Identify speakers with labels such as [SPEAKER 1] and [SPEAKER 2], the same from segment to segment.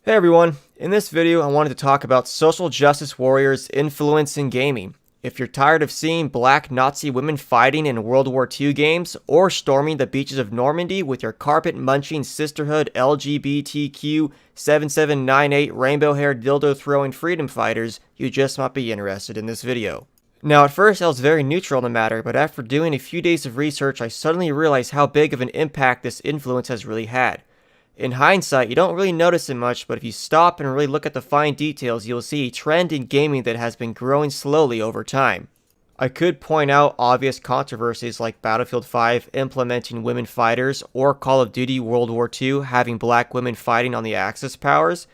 [SPEAKER 1] Hey everyone, in this video I wanted to talk about social justice warriors' influence in gaming. If you're tired of seeing black Nazi women fighting in World War II games, or storming the beaches of Normandy with your carpet-munching sisterhood LGBTQ 7798 rainbow-haired dildo-throwing freedom fighters, you just might be interested in this video. Now at first I was very neutral on the matter, but after doing a few days of research I suddenly realized how big of an impact this influence has really had. In hindsight, you don't really notice it much, but if you stop and really look at the fine details, you'll see a trend in gaming that has been growing slowly over time. I could point out obvious controversies like Battlefield 5 implementing women fighters, or Call of Duty World War II having black women fighting on the Axis powers,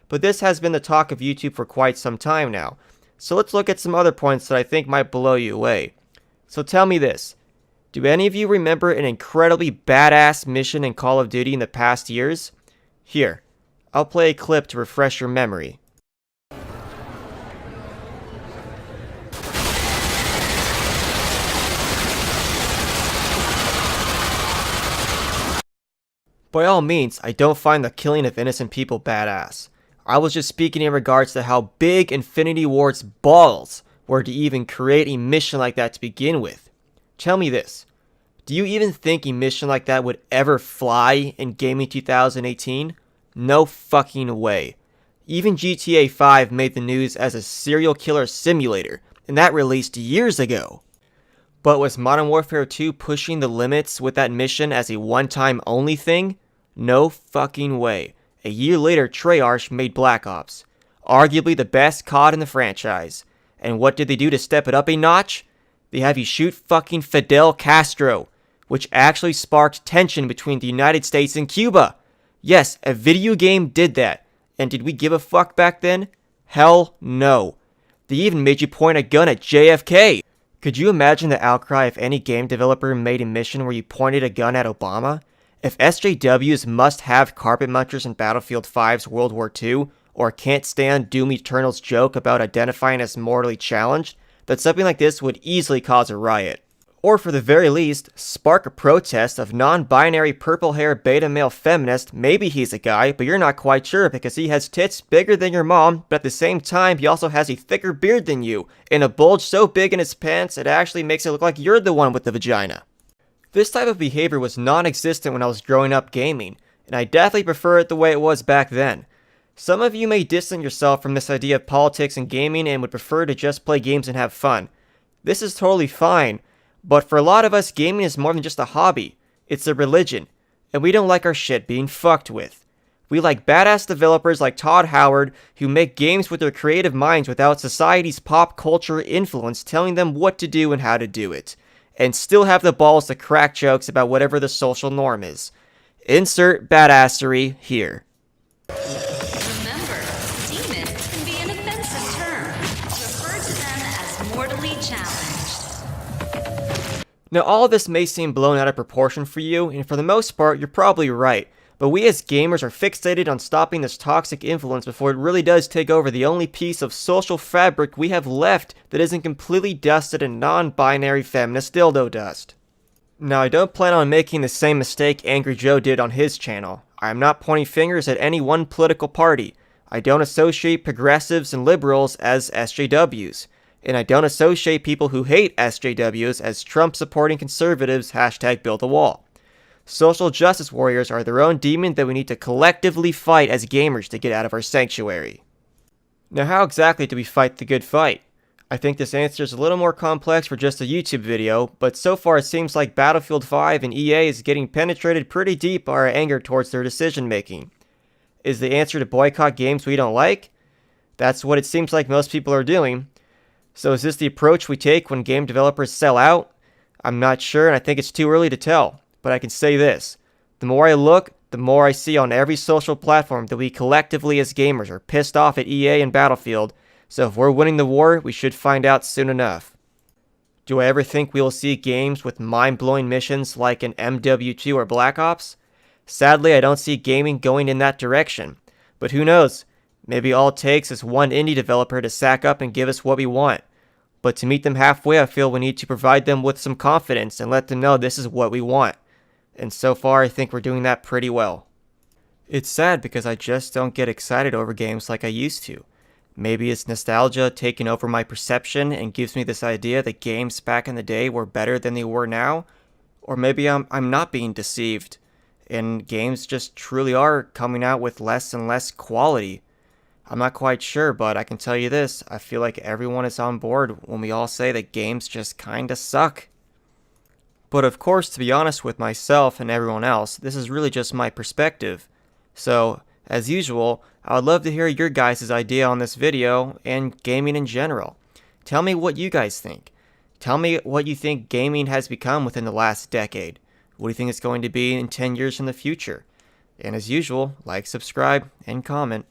[SPEAKER 1] but this has been the talk of YouTube for quite some time now. So let's look at some other points that I think might blow you away. So tell me this. Do any of you remember an incredibly badass mission in Call of Duty in the past years? Here, I'll play a clip to refresh your memory. By all means, I don't find the killing of innocent people badass. I was just speaking in regards to how big Infinity Ward's balls were to even create a mission like that to begin with. Tell me this. Do you even think a mission like that would ever fly in gaming 2018? No fucking way. Even GTA 5 made the news as a serial killer simulator, and that released years ago. But was Modern Warfare 2 pushing the limits with that mission as a one-time only thing? No fucking way. A year later, Treyarch made Black Ops, arguably the best COD in the franchise. And what did they do to step it up a notch? They have you shoot fucking Fidel Castro, which actually sparked tension between the United States and Cuba. Yes, a video game did that. And did we give a fuck back then? Hell no. They even made you point a gun at JFK. Could you imagine the outcry if any game developer made a mission where you pointed a gun at Obama? If SJWs must have carpet munchers in Battlefield 5's World War II, or can't stand Doom Eternal's joke about identifying as mortally challenged, then something like this would easily cause a riot. Or for the very least, spark a protest of non-binary purple-haired beta male feminist. Maybe he's a guy, but you're not quite sure because he has tits bigger than your mom, but at the same time he also has a thicker beard than you, and a bulge so big in his pants it actually makes it look like you're the one with the vagina. This type of behavior was non-existent when I was growing up gaming, and I definitely prefer it the way it was back then. Some of you may distance yourself from this idea of politics and gaming and would prefer to just play games and have fun. This is totally fine, but for a lot of us, gaming is more than just a hobby. It's a religion, and we don't like our shit being fucked with. We like badass developers like Todd Howard who make games with their creative minds without society's pop culture influence telling them what to do and how to do it, and still have the balls to crack jokes about whatever the social norm is. Insert badassery here.
[SPEAKER 2] Remember, demon can be an offensive term. Refer to them as mortally challenged.
[SPEAKER 1] Now all of this may seem blown out of proportion for you, and for the most part you're probably right, but we as gamers are fixated on stopping this toxic influence before it really does take over the only piece of social fabric we have left that isn't completely dusted in non-binary feminist dildo dust. Now I don't plan on making the same mistake Angry Joe did on his channel. I am not pointing fingers at any one political party. I don't associate progressives and liberals as SJWs. And I don't associate people who hate SJWs as Trump-supporting conservatives #BuildAWall. Social justice warriors are their own demon that we need to collectively fight as gamers to get out of our sanctuary. Now how exactly do we fight the good fight? I think this answer is a little more complex for just a YouTube video, but so far it seems like Battlefield 5 and EA is getting penetrated pretty deep by our anger towards their decision making. Is the answer to boycott games we don't like? That's what it seems like most people are doing. So is this the approach we take when game developers sell out? I'm not sure, and I think it's too early to tell. But I can say this. The more I look, the more I see on every social platform that we collectively as gamers are pissed off at EA and Battlefield. So if we're winning the war, we should find out soon enough. Do I ever think we will see games with mind-blowing missions like an MW2 or Black Ops? Sadly, I don't see gaming going in that direction. But who knows? Maybe all it takes is one indie developer to sack up and give us what we want. But to meet them halfway, I feel we need to provide them with some confidence and let them know this is what we want. And so far, I think we're doing that pretty well. It's sad because I just don't get excited over games like I used to. Maybe it's nostalgia taking over my perception and gives me this idea that games back in the day were better than they were now. Or maybe I'm not being deceived, and games just truly are coming out with less and less quality. I'm not quite sure, but I can tell you this, I feel like everyone is on board when we all say that games just kinda suck. But of course, to be honest with myself and everyone else, this is really just my perspective. So, as usual, I would love to hear your guys' idea on this video and gaming in general. Tell me what you guys think. Tell me what you think gaming has become within the last decade. What do you think it's going to be in 10 years in the future? And as usual, like, subscribe, and comment.